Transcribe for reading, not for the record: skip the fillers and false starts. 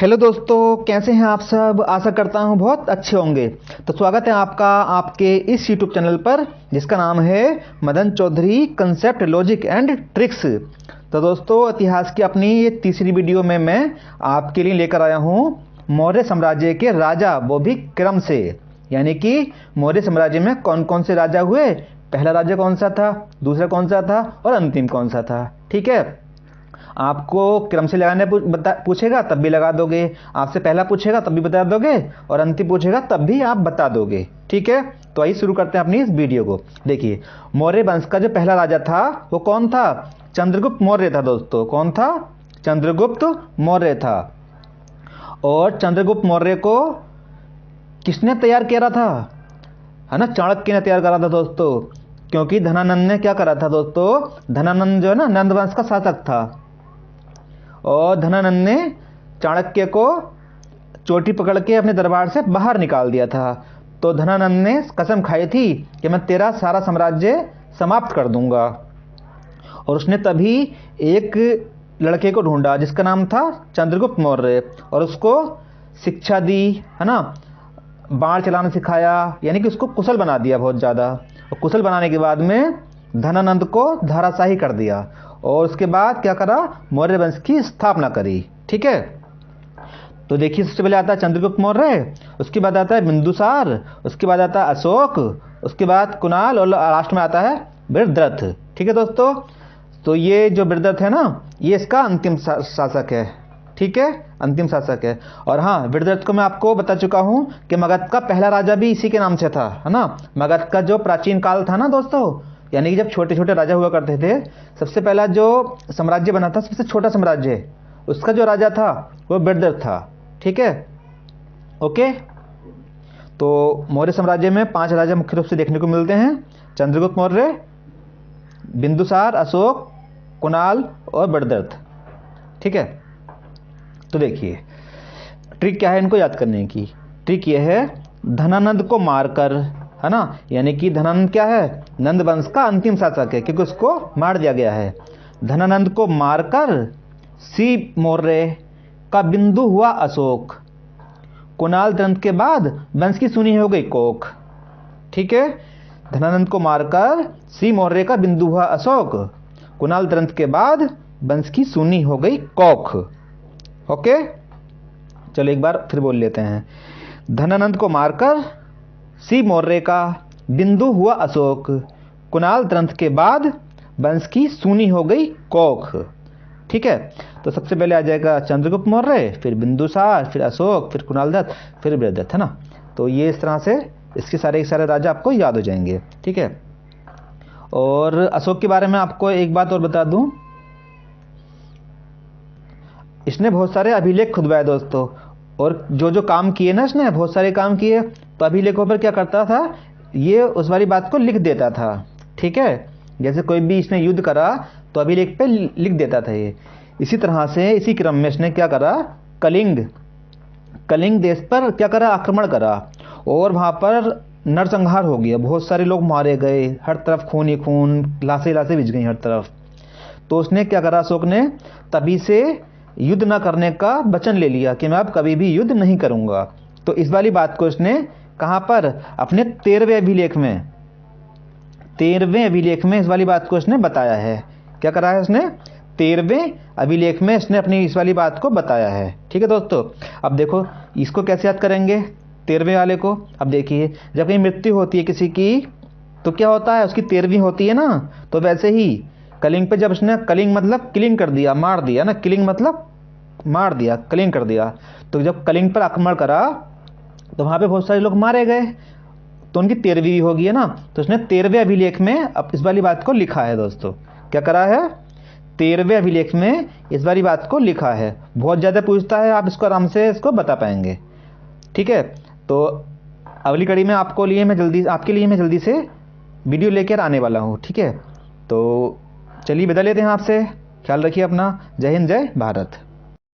Hello दोस्तों, कैसे हैं आप सब। आशा करता हूं बहुत अच्छे होंगे। तो स्वागत है आपका आपके इस यूट्यूब चैनल पर जिसका नाम है Madan Chaudhary concept logic and tricks. तो दोस्तों, इतिहास की अपनी ये तीसरी वीडियो में मैं आपके लिए लेकर आया हूं मौर्य साम्राज्य के राजा, वो भी क्रम से। यानी कि मौर्य साम्राज्य में कौन कौन से राजा हुए, पहला राजा कौन सा था, दूसरा कौन सा था और अंतिम कौन सा था। ठीक है, आपको क्रम से लगाने पूछेगा तब भी लगा दोगे, आपसे पहला पूछेगा तब भी बता दोगे और अंतिम पूछेगा तब भी आप बता दोगे। ठीक है, तो आइए शुरू करते हैं अपनी इस वीडियो को। देखिए, मौर्य वंश का जो पहला राजा था वो कौन था? चंद्रगुप्त मौर्य था दोस्तों। कौन था? चंद्रगुप्त मौर्य था। और चंद्रगुप्त मौर्य को किसने तैयार किया था? है ना, चाणक्य ने तैयार करा था दोस्तों। क्योंकि धनानंद ने क्या करा था दोस्तों? धनानंद जो है ना, नंद वंश का शासक था और धनानंद ने चाणक्य को चोटी पकड़ के अपने दरबार से बाहर निकाल दिया था। तो धनानंद ने कसम खाई थी कि मैं तेरा सारा साम्राज्य समाप्त कर दूंगा। और उसने तभी एक लड़के को ढूंढा जिसका नाम था चंद्रगुप्त मौर्य और उसको शिक्षा दी, है ना, बाण चलाना सिखाया, यानी कि उसको कुशल बना दिया बहुत ज़्यादा। और कुशल बनाने के बाद में धनानंद को धराशाही कर दिया और उसके बाद क्या करा? मौर्य वंश की स्थापना करी। ठीक है, तो देखिए, सबसे पहले आता है चंद्रगुप्त मौर्य, उसके बाद आता है बिंदुसार, उसके बाद आता है अशोक, उसके बाद कुणाल और लास्ट में आता है वृद्धरथ। ठीक है दोस्तों, तो ये जो वृद्धरथ है ना, ये इसका अंतिम शासक है। ठीक है, अंतिम शासक है। और हाँ, वृद्धरथ को मैं आपको बता चुका हूँ कि मगध का पहला राजा भी इसी के नाम से था, है ना। मगध का जो प्राचीन काल था ना दोस्तों, यानी कि जब छोटे छोटे राजा हुआ करते थे, सबसे पहला जो साम्राज्य बना था, सबसे छोटा साम्राज्य, उसका जो राजा था वो वृद्धरथ था। ठीक है, ओके। तो मौर्य साम्राज्य में 5 राजा मुख्य रूप से देखने को मिलते हैं: चंद्रगुप्त मौर्य, बिंदुसार, अशोक, कुणाल और वृद्धरथ। ठीक है, तो देखिए, ट्रिक क्या है इनको याद करने की? ट्रिक यह है, धनानंद को मारकर, है ना, यानी कि धनानंद क्या है? नंद वंश का अंतिम शासक है क्योंकि उसको मार दिया गया है। धनानंद को मारकर सी मौर्य का बिंदु हुआ अशोक, कुणाल दंत के बाद वंश की सूनी हो गई कोख। ठीक है, धनानंद को मारकर सी मौर्य का बिंदु हुआ अशोक, कुणाल दंत के बाद वंश की सूनी हो गई कोख। ओके, चलो एक बार फिर बोल लेते हैं। धनानंद को मारकर सी मौर्य का बिंदु हुआ अशोक, कुणाल दंत के बाद वंश की सूनी हो गई कोख। ठीक है, तो सबसे पहले आ जाएगा चंद्रगुप्त मौर्य, फिर बिंदुसार, फिर अशोक, फिर कुणाल दत्त, फिर वृद्धरथ, है ना। तो ये इस तरह से इसके सारे राजा आपको याद हो जाएंगे। ठीक है, और अशोक के बारे में आपको एक बात और बता दूं, इसने बहुत सारे अभिलेख खुदवाए दोस्तों। और जो जो काम किए ना, इसने बहुत सारे काम किए, तो अभिलेखों पर क्या करता था, ये उस वाली बात को लिख देता था। ठीक है, जैसे कोई भी इसने युद्ध करा तो अभिलेख पे लिख देता था ये। इसी तरह से इसी क्रम में इसने क्या करा, कलिंग देश पर क्या करा, आक्रमण करा और वहाँ पर नरसंहार हो गया, बहुत सारे लोग मारे गए, हर तरफ खून ही खून, लाशें लाशें बिछ गई हर तरफ। तो उसने क्या करा, अशोक ने तभी से युद्ध न करने का वचन ले लिया कि मैं अब कभी भी युद्ध नहीं करूंगा। तो इस वाली बात को इसने कहां पर, अपने 13वें अभिलेख में, 13वें अभिलेख में इस वाली बात को इसने बताया है। क्या करा है उसने? 13वें अभिलेख में इसने अपनी इस वाली बात को बताया है। ठीक है दोस्तों, अब देखो इसको कैसे याद करेंगे 13वें वाले को। अब देखिए, जब कहीं मृत्यु होती है किसी की तो क्या होता है, उसकी 13वीं होती है ना। तो वैसे ही कलिंग पे जब उसने, कलिंग मतलब किलिंग कर दिया, मार दिया ना, किलिंग मतलब मार दिया, कलिंग कर दिया। तो जब कलिंग पर आक्रमण करा तो वहां पे बहुत सारे लोग मारे गए, तो उनकी 13वीं होगी, है ना। तो उसने 13वें अभिलेख में अब इस वाली बात को लिखा है दोस्तों। क्या करा है? 13वें अभिलेख में इस वाली बात को लिखा है। बहुत ज्यादा पूछता है, आप इसको आराम से इसको बता पाएंगे। ठीक है, तो अगली कड़ी में आपके लिए मैं जल्दी से वीडियो लेकर आने वाला हूँ। ठीक है, तो चलिए विदा लेते हैं आपसे। ख्याल रखिए अपना। जय हिंद, जय भारत।